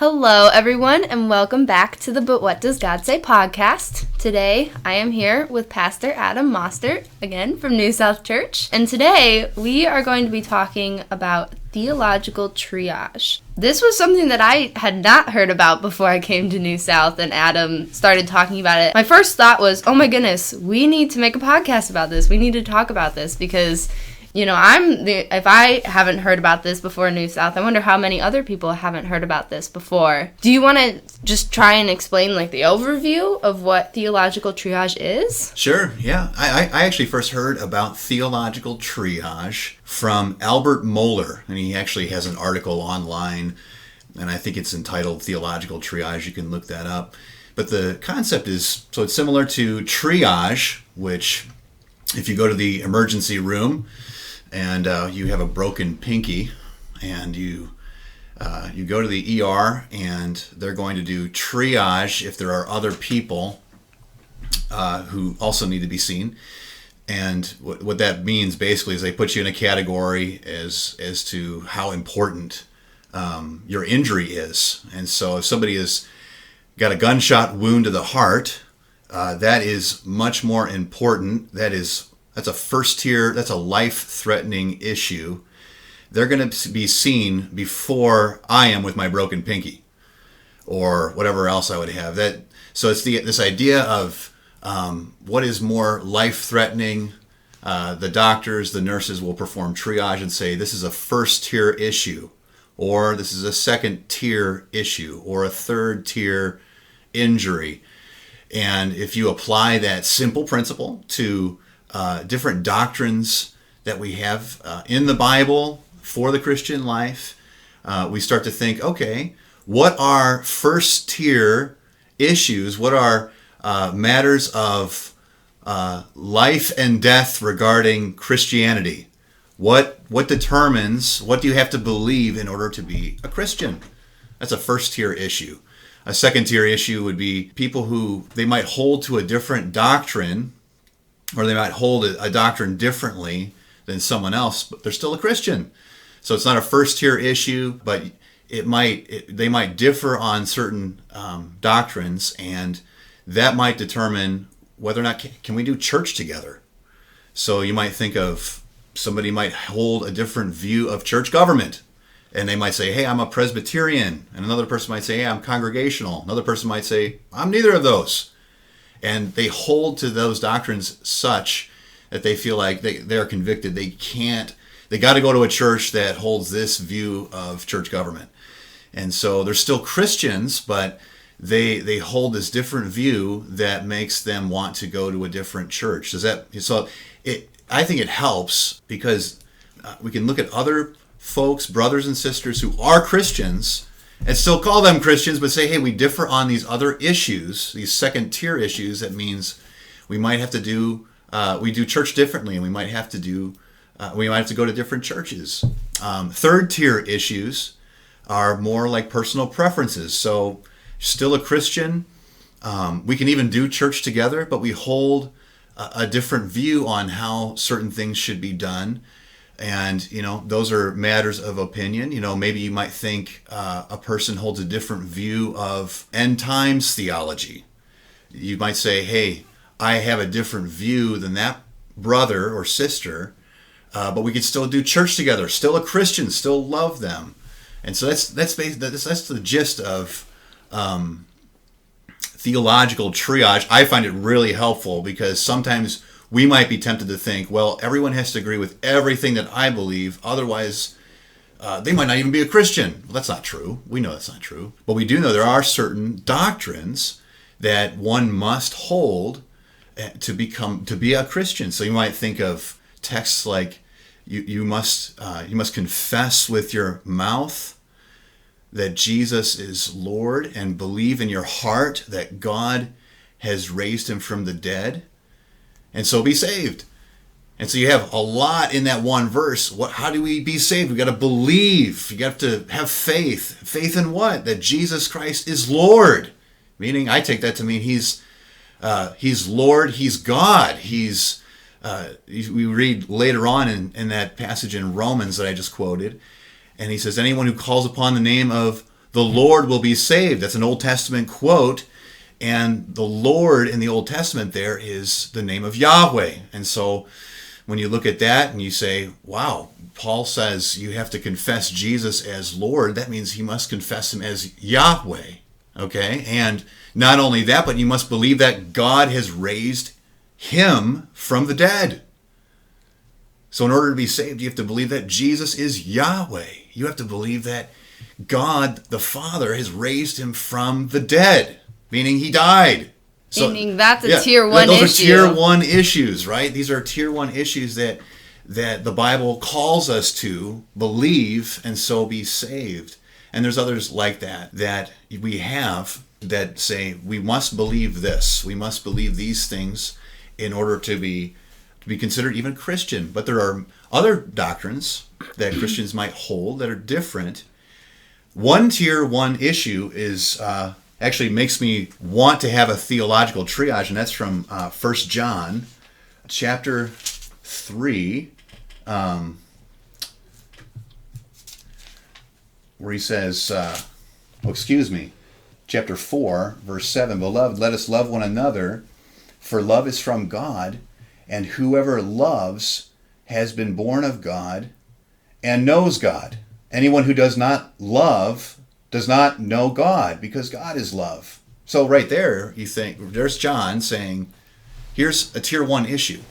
Hello, everyone, and welcome back to the But What Does God Say podcast. Today, I am here with Pastor Adam Mostert, again, from New South Church. And today, we are going to be talking about theological triage. This was something that I had not heard about before I came to New South and Adam started talking about it. My first thought was, oh my goodness, we need to make a podcast about this. We need to talk about this because if I haven't heard about this before in New South, I wonder how many other people haven't heard about this before. Do you want to just try and explain the overview of what theological triage is? Sure, yeah. I actually first heard about theological triage from Albert Mohler, and he actually has an article online, and I think it's entitled Theological Triage. You can look that up. But the concept is, so it's similar to triage, which if you go to the emergency room, and you have a broken pinky, and you go to the ER, and they're going to do triage if there are other people who also need to be seen. And what that means basically is they put you in a category as to how important your injury is. And so if somebody has got a gunshot wound to the heart, that is much more important. That's a first tier, that's a life-threatening issue. They're going to be seen before I am with my broken pinky or whatever else I would have. So it's this idea of what is more life-threatening. The doctors, the nurses will perform triage and say, this is a first-tier issue, or this is a second-tier issue, or a third-tier injury. And if you apply that simple principle to different doctrines that we have in the Bible for the Christian life, we start to think, okay, what are first tier issues? What are matters of life and death regarding Christianity? What determines, what do you have to believe in order to be a Christian? That's a first tier issue. A second tier issue would be people who they might hold to a different doctrine, or they might hold a doctrine differently than someone else, but they're still a Christian. So it's not a first-tier issue, but they might differ on certain doctrines, and that might determine whether or not can we do church together. So you might think of somebody might hold a different view of church government, and they might say, hey, I'm a Presbyterian, and another person might say, hey, I'm Congregational. Another person might say, I'm neither of those. And they hold to those doctrines such that they feel like they're convicted. They got to go to a church that holds this view of church government. And so they're still Christians, but they hold this different view that makes them want to go to a different church. I think it helps because we can look at other folks, brothers and sisters who are Christians, and still call them Christians, but say, hey, we differ on these other issues, these second-tier issues. That means we might have to do church differently, and we might have to go to different churches. Third-tier issues are more like personal preferences. So, still a Christian, we can even do church together, but we hold a different view on how certain things should be done. And, those are matters of opinion. Maybe you might think a person holds a different view of end times theology. You might say, hey, I have a different view than that brother or sister, but we could still do church together, still a Christian, still love them. And so that's the gist of theological triage. I find it really helpful because sometimes we might be tempted to think, well, everyone has to agree with everything that I believe, otherwise they might not even be a Christian. Well, that's not true. We know that's not true. But we do know there are certain doctrines that one must hold to be a Christian. So you might think of texts like you must confess with your mouth that Jesus is Lord and believe in your heart that God has raised him from the dead, and so be saved. And so you have a lot in that one verse. How do we be saved? We got to believe. You got to have faith. Faith in what? That Jesus Christ is Lord. Meaning, I take that to mean he's Lord. He's God. We read later on in that passage in Romans that I just quoted, and he says, anyone who calls upon the name of the Lord will be saved. That's an Old Testament quote. And the Lord in the Old Testament there is the name of Yahweh. And so when you look at that and you say, wow, Paul says you have to confess Jesus as Lord, that means he must confess him as Yahweh. Okay? And not only that, but you must believe that God has raised him from the dead. So in order to be saved, you have to believe that Jesus is Yahweh. You have to believe that God the Father has raised him from the dead, meaning he died. Meaning that's a tier one issue. Those are tier one issues, right? These are tier one issues that the Bible calls us to believe and so be saved. And there's others like that we have that say we must believe this. We must believe these things in order to be considered even Christian. But there are other doctrines that Christians might hold that are different. One tier one issue is actually makes me want to have a theological triage, and that's from 1 John chapter 3, where he says, chapter 4, verse 7, Beloved, let us love one another, for love is from God, and whoever loves has been born of God and knows God. Anyone who does not love does not know God, because God is love. So right there, you think, there's John saying, here's a tier one issue,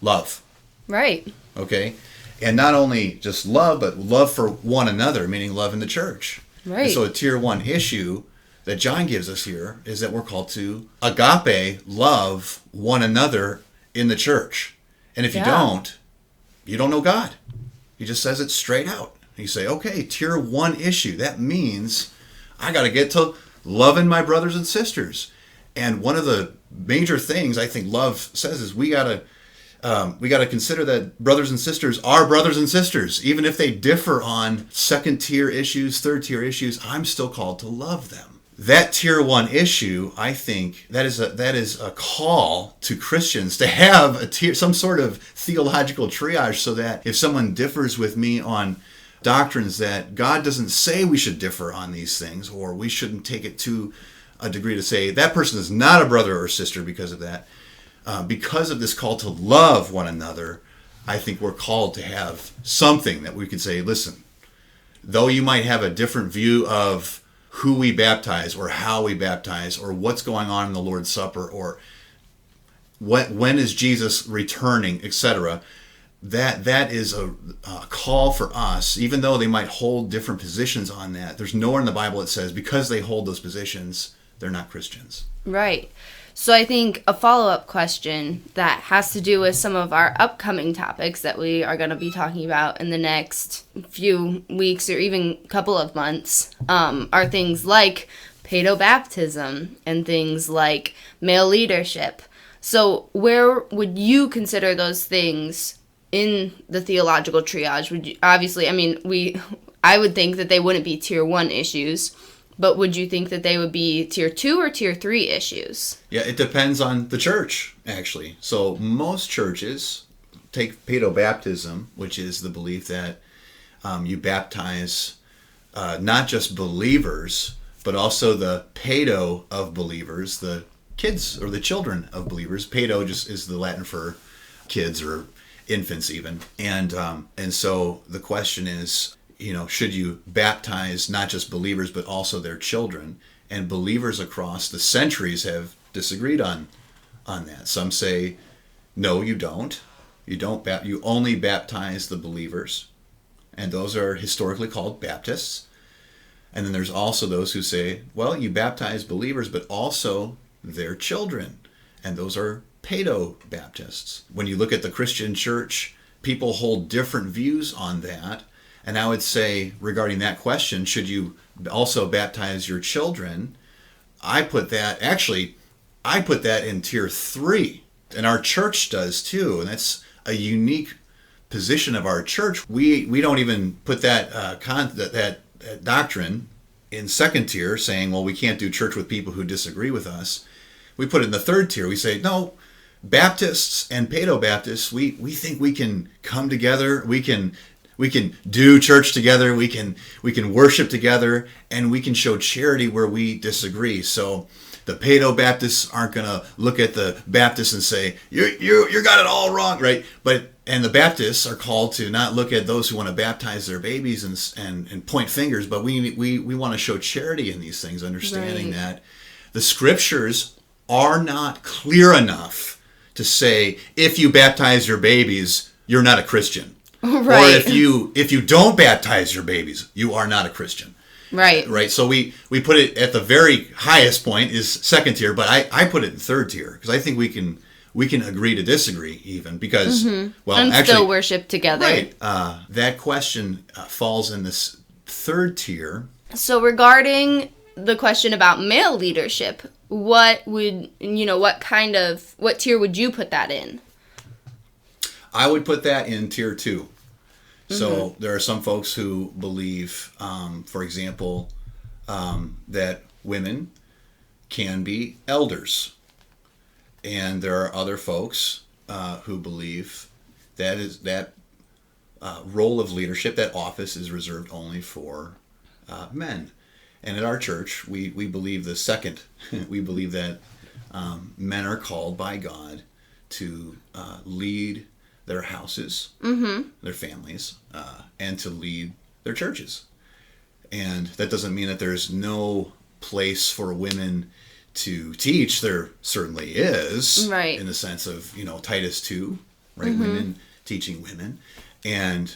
love. Right. Okay? And not only just love, but love for one another, meaning love in the church. Right. And so a tier one issue that John gives us here is that we're called to agape, love one another in the church. And if you don't know God. He just says it straight out. You say, okay, tier one issue. That means I got to get to loving my brothers and sisters. And one of the major things I think love says is we got to consider that brothers and sisters are brothers and sisters. Even if they differ on second tier issues, third tier issues, I'm still called to love them. That tier one issue, I think, that is a call to Christians to have some sort of theological triage, so that if someone differs with me on doctrines that God doesn't say we should differ on these things, or we shouldn't take it to a degree to say that person is not a brother or sister because of that. Because of this call to love one another, I think we're called to have something that we could say, listen, though you might have a different view of who we baptize or how we baptize or what's going on in the Lord's Supper or when is Jesus returning, etc., that is a call for us, even though they might hold different positions on that. There's nowhere in the Bible that says because they hold those positions, they're not Christians. Right. So I think a follow-up question that has to do with some of our upcoming topics that we are going to be talking about in the next few weeks or even couple of months are things like paedobaptism and things like male leadership. So where would you consider those things in the theological triage? Would you, obviously, I would think that they wouldn't be tier 1 issues. But would you think that they would be tier 2 or tier 3 issues? Yeah, it depends on the church, actually. So most churches take paedobaptism, which is the belief that you baptize not just believers, but also the pedo of believers, the kids or the children of believers. Pedo just is the Latin for kids or infants even. And so the question is, should you baptize not just believers, but also their children? And believers across the centuries have disagreed on that. Some say, no, you don't. You only baptize the believers. And those are historically called Baptists. And then there's also those who say, well, you baptize believers, but also their children. And those are Paedo-Baptists. When you look at the Christian church, people hold different views on that. And I would say, regarding that question, should you also baptize your children? I put that in tier 3. And our church does too. And that's a unique position of our church. We don't even put that doctrine in second tier, saying, well, we can't do church with people who disagree with us. We put it in the third tier. We say, no, Baptists and Paedo-Baptists, we think we can come together. We can do church together, we can worship together, and we can show charity where we disagree. So the Paedo Baptists aren't going to look at the Baptists and say, you got it all wrong, right? And the Baptists are called to not look at those who want to baptize their babies and point fingers, but we want to show charity in these things, understanding that the scriptures are not clear enough to say, if you baptize your babies, you're not a Christian. Right. Or if you don't baptize your babies, you are not a Christian. Right. Right. So we put it at the very highest point is second tier, but I put it in third tier because I think we can agree to disagree even because and actually still worship together. Right. That question falls in this third tier. So regarding the question about male leadership, what tier would you put that in? I would put that in tier 2. So there are some folks who believe, for example, that women can be elders. And there are other folks who believe that role of leadership, that office is reserved only for men. And at our church, we believe the second. We believe that men are called by God to lead their houses, their families, and to lead their churches. And that doesn't mean that there's no place for women to teach. There certainly is, right, in the sense of, Titus 2, right? Women teaching women.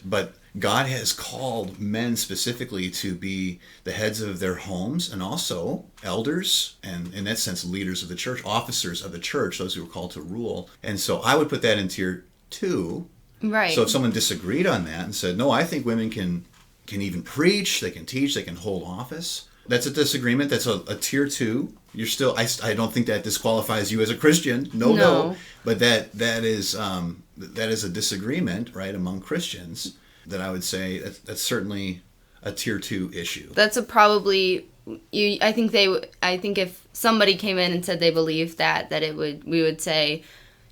But God has called men specifically to be the heads of their homes and also elders and, in that sense, leaders of the church, officers of the church, those who are called to rule. And so I would put that in tier 2. Right. So if someone disagreed on that and said, no, I think women can even preach, they can teach, they can hold office, that's a disagreement. That's a tier 2. You're still, I don't think that disqualifies you as a Christian. No. But that is a disagreement, right, among Christians that I would say that's certainly a tier 2 issue. That's probably I think if somebody came in and said they believed we would say,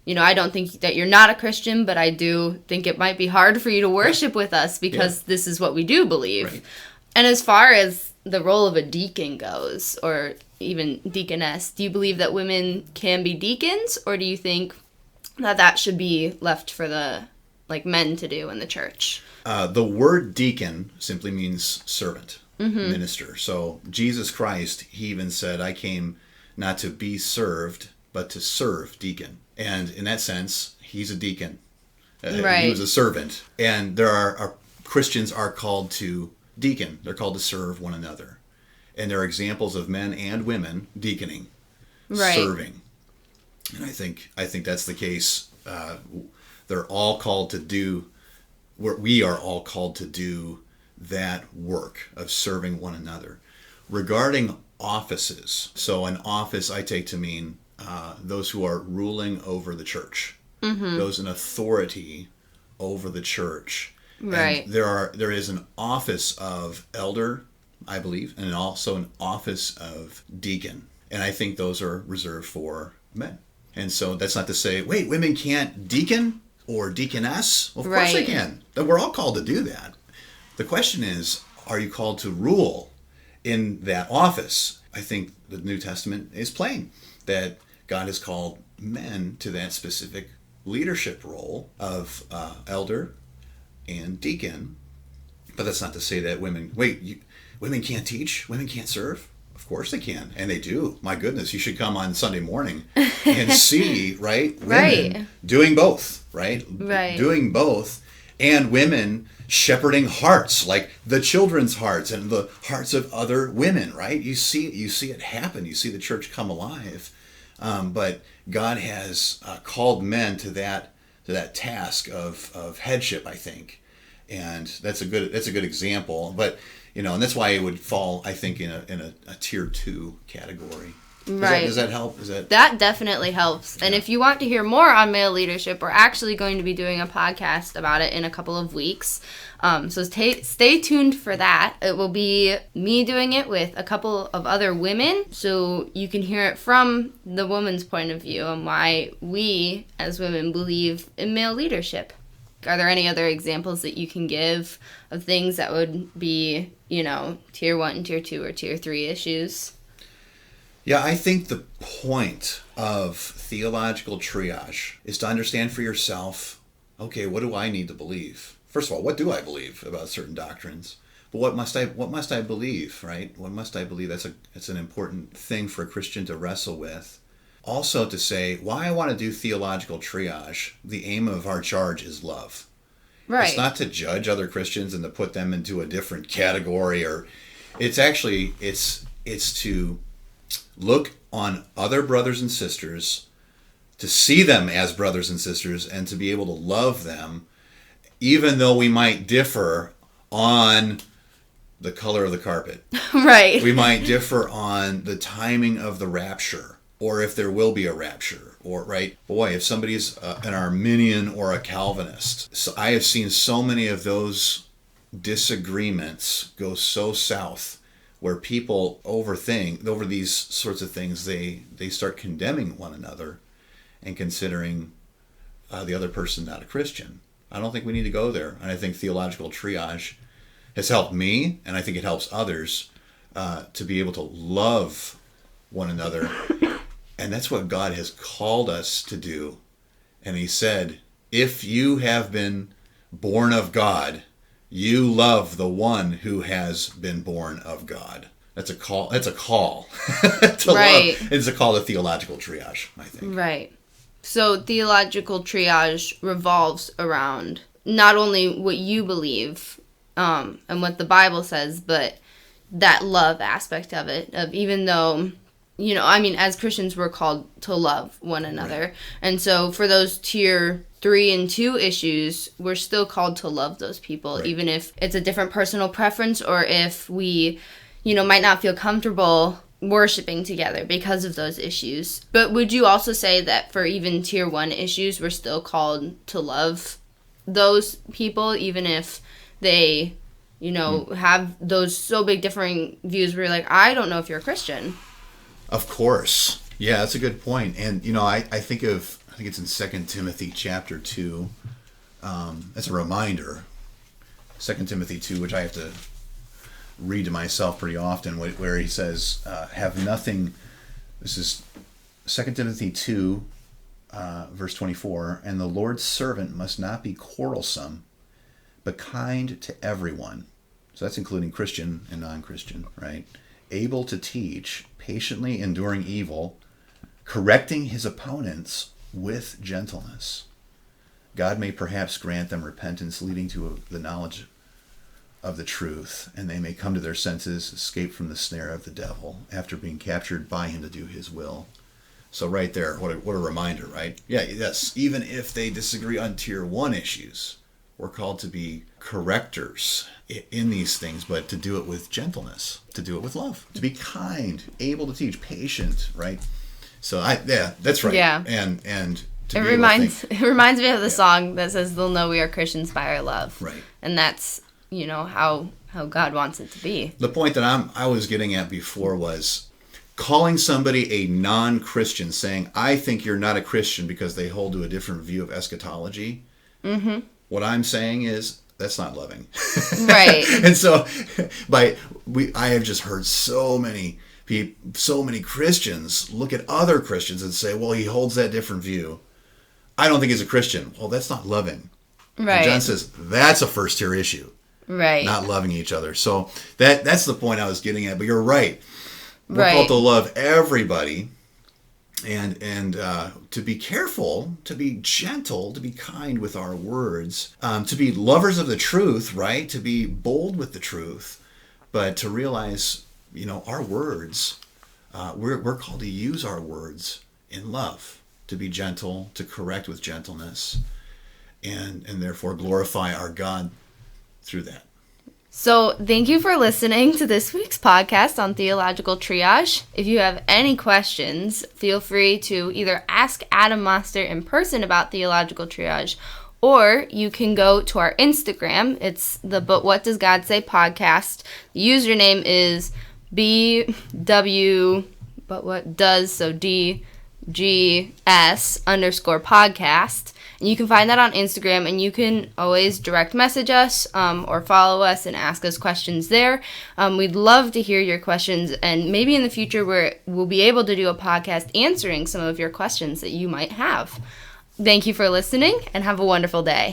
I don't think that you're not a Christian, but I do think it might be hard for you to worship with us because this is what we do believe. Right. And as far as the role of a deacon goes, or even deaconess, do you believe that women can be deacons, or do you think that should be left for the men to do in the church? The word deacon simply means servant, minister. So Jesus Christ, he even said, I came not to be served, but to serve, deacon. And in that sense, he's a deacon. Right. He was a servant. And there are Christians are called to deacon. They're called to serve one another. And there are examples of men and women deaconing, serving. And I think that's the case. They're all called to do, we are all called to do that work of serving one another. Regarding offices, so an office I take to mean those who are ruling over the church, those in authority over the church. Right. And there is an office of elder, I believe, and also an office of deacon. And I think those are reserved for men. And so that's not to say, wait, women can't deacon or deaconess? Well, of course they can. We're all called to do that. The question is, are you called to rule in that office? I think the New Testament is plain that God has called men to that specific leadership role of elder and deacon. But that's not to say that women can't teach, women can't serve. Of course they can, and they do. My goodness, you should come on Sunday morning and see, right? Women doing both, right? Right. Doing both, and women shepherding hearts, like the children's hearts and the hearts of other women, right? You see it happen. You see the church come alive. But God has called men to that task of headship, I think, and that's a good example. But and that's why it would fall, I think, in a tier 2 category. Right. Does that help? That definitely helps. Yeah. And if you want to hear more on male leadership, we're actually going to be doing a podcast about it in a couple of weeks. So stay tuned for that. It will be me doing it with a couple of other women, so you can hear it from the woman's point of view and why we, as women, believe in male leadership. Are there any other examples that you can give of things that would be, tier 1, tier 2, or tier 3 issues? Yeah, I think the point of theological triage is to understand for yourself, okay, what do I need to believe? First of all, what do I believe about certain doctrines? But what must I believe, right? What must I believe? That's an important thing for a Christian to wrestle with. Also to say, why I want to do theological triage, the aim of our charge is love. Right. It's not to judge other Christians and to put them into a different category, or it's to look on other brothers and sisters, to see them as brothers and sisters, and to be able to love them, even though we might differ on the color of the carpet. Right. We might differ on the timing of the rapture, or if there will be a rapture, or, right? Boy, if somebody's an Arminian or a Calvinist. So I have seen so many of those disagreements go so south, where people over these sorts of things, they start condemning one another and considering the other person not a Christian. I don't think we need to go there. And I think theological triage has helped me, and I think it helps others to be able to love one another. And that's what God has called us to do. And he said, if you have been born of God, you love the one who has been born of God. That's a call. That's a call to right. love. It's a call to theological triage, I think. Right. So theological triage revolves around not only what you believe and what the Bible says, but that love aspect of it. Of even though, as Christians, we're called to love one another. Right. And so for those tier 3 and 2 issues, we're still called to love those people, right. Even if it's a different personal preference, or if we, might not feel comfortable worshiping together because of those issues. But would you also say that for even tier 1 issues, we're still called to love those people, even if they, have those so big differing views where you're like, I don't know if you're a Christian? Of course. Yeah, that's a good point. And, I think it's in 2 Timothy chapter 2. That's a reminder. 2 Timothy 2, which I have to read to myself pretty often, where he says, have nothing. This is 2 Timothy 2, verse 24. And the Lord's servant must not be quarrelsome, but kind to everyone. So that's including Christian and non-Christian, right? Able to teach, patiently enduring evil, correcting his opponents with gentleness. God may perhaps grant them repentance leading to the knowledge of the truth, and they may come to their senses, escape from the snare of the devil after being captured by him to do his will. So right there, what a reminder, right? Yeah, yes, even if they disagree on tier 1 issues, we're called to be correctors in these things, but to do it with gentleness, to do it with love, to be kind, able to teach, patient, right? So that's right. Yeah. And it reminds me of the song that says, "They'll know we are Christians by our love." Right. And that's, how God wants it to be. The point that I was getting at before was calling somebody a non-Christian, saying, I think you're not a Christian because they hold to a different view of eschatology. Mm-hmm. What I'm saying is, that's not loving. Right. And so I have just heard so many Christians look at other Christians and say, well, he holds that different view. I don't think he's a Christian. Well, that's not loving. Right. And John says that's a first tier issue. Right. Not loving each other. So that's the point I was getting at. But you're right. We're called to love everybody, and to be careful, to be gentle, to be kind with our words, to be lovers of the truth, right? To be bold with the truth, but to realize, our words, we're called to use our words in love, to be gentle, to correct with gentleness, and therefore glorify our God through that. So thank you for listening to this week's podcast on Theological Triage. If you have any questions, feel free to either ask Adam Moster in person about Theological Triage, or you can go to our Instagram. It's the But What Does God Say podcast. The username is BW, but what does, so DGS _podcast. You can find that on Instagram, and you can always direct message us or follow us and ask us questions there. We'd love to hear your questions, and maybe in the future we'll be able to do a podcast answering some of your questions that you might have. Thank you for listening, and have a wonderful day.